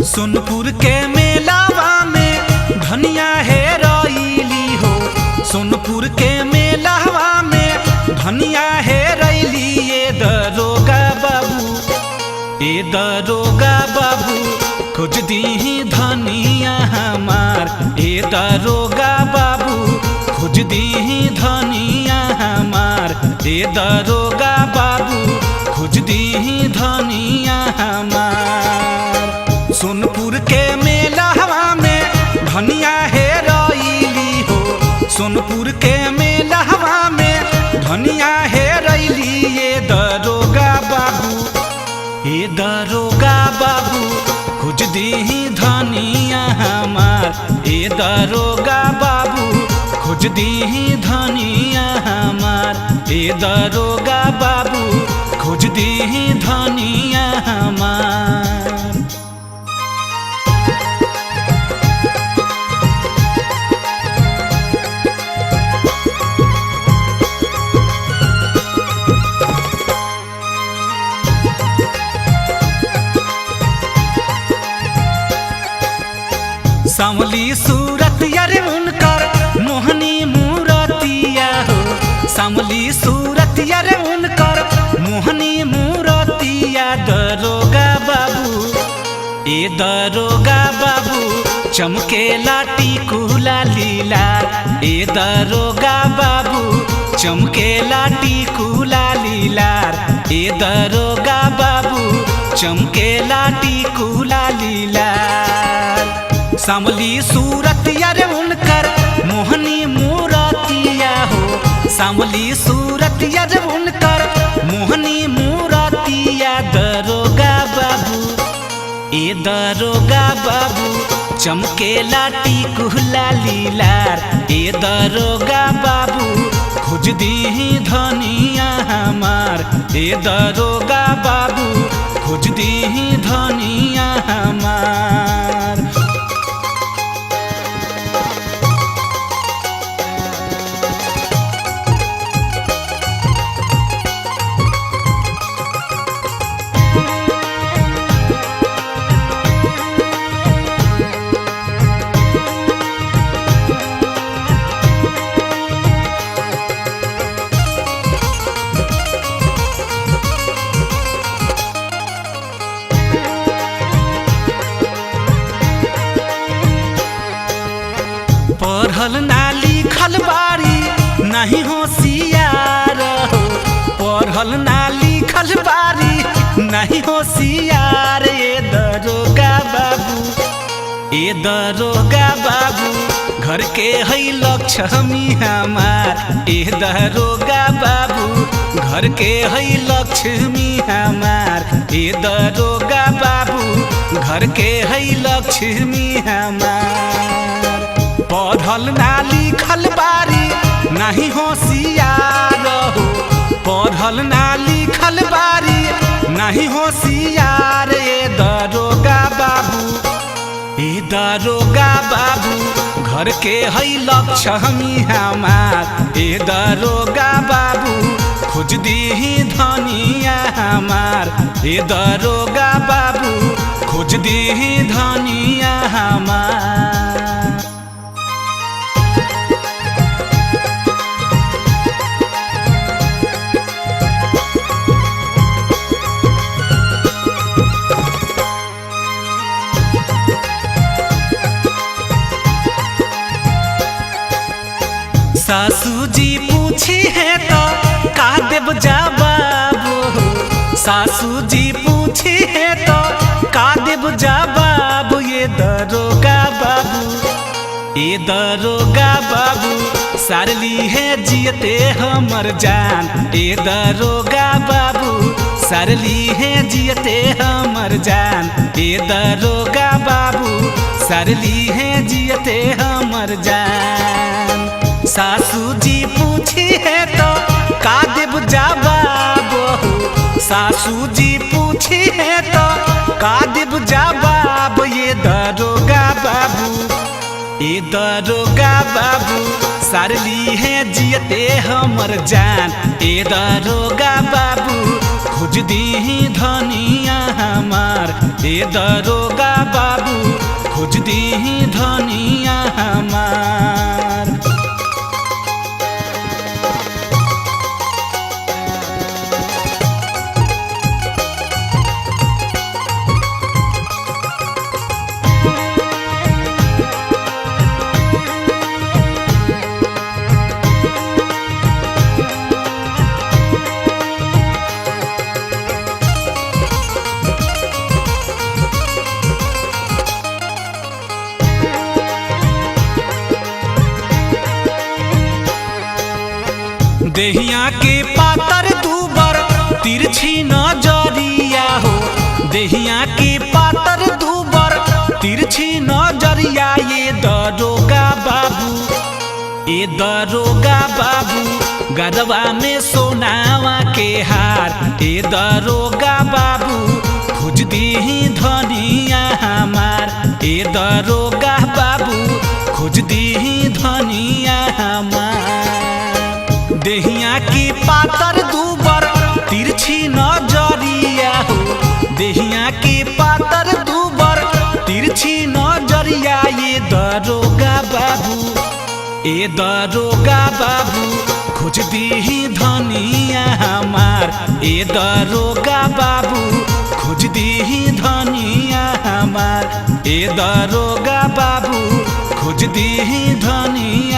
सोनपुर के मेलावा में धनिया हेरैली हो। सोनपुर के मेलावा में धनिया हेरैली। ये दरोगा बाबू खोज दीही धनिया हमार। ए दरोगा बाबू खोज दीही धनिया हमार। ए दरोगा बाबू खोज दीही धनिया हमार। सोनपुर के मेलावा में धनिया हेरैली हो। सोनपुर के मेलावा में धनिया हेरैली। ये दरोगा बाबू खोज दीही धनिया हमार। ए दरोगा बाबू खोज दीही धनिया हमार। ए दरोगा बाबू खोज दीही धनिया हमार। सांवली सूरत यारे उनकर मोहनी मूरतिया हो। सांवली सूरत यारे उनकर मोहनी मूरतिया। दरोगा बाबू ए दरोगा बाबू चमके लाटी कुला लीला। ए दरोगा बाबू चमके लाटी कुला लीला। ए दरोगा बाबू चमके लाटी कुला लीला। सांवली सूरत यारे उनकर मोहनी मूरतिया हो। सांवली सूरत यारे उनकर मोहनी मूरतिया। दरोगा बाबू ए दरोगा बाबू चमके लाटी कुला लीलार। ए दरोगा बाबू खोज दीही धनिया हमार। ए दरोगा बाबू खोज दीही धनिया हमार। पढ़ल ना लिखल बारी नहीं होशियार हो। पढ़ल ना लिखल बारी नहीं होशियार। ए दरोगा बाबू घर के है लक्ष्मी हमार। ए दरोगा बाबू घर के है लक्ष्मी हमार। ए दरोगा बाबू घर के है लक्ष्मी हमार। पढ़ल ना लिखल बारी नहीं होशियार हो। पढ़ल ना लिखल बारी नहीं होशियार। ए दरोगा बाबू घर के है लक्ष्मी हमार। ए दरोगा बाबू खोज दीही धनिया हमार। ए दरोगा बाबू खोज दीही धनिया हमार। सासू जी पूछी है तो का देव जवाब। सासू जी पूछी है तो का देव जवाब। ये दरोगा बाबू सारली है जियते हमर जान। ए दरोगा बाबू सारली है जियते हमर जान। ए दरोगा बाबू सारली है जियते हमर जान। सासू जी पूछी है तो का देव जवाब। सासू जी पूछी है तो का देव जवाब। ये दरोगा बाबू सारली है जियते हमर जान। ए दरोगा बाबू खोज दीही धनिया हमार। ए दरोगा बाबू खोज दीही धनिया हमार। देहिया के पातर दूबर तिरछी नजरिया हो, देहिया के पातर दूबर तिरछी नजरिया। ये दरोगा बाबू, ए दरोगा बाबू गदवा में सोनावा के हार। ए दरोगा बाबू खोज दीही धनिया हमार। ए दरोगा बाबू खोज दीही धनिया हमार। देहिया की पातर दूबर तिरछी नजरिया हो, देहिया की पातर दूबर तिरछी नजरिया। ये दरोगा बाबू, ए दरोगा बाबू खोज दीही धनिया हमार। ए दरोगा बाबू खोज दीही धनिया हमार। ए दरोगा बाबू खोज दीही धनिया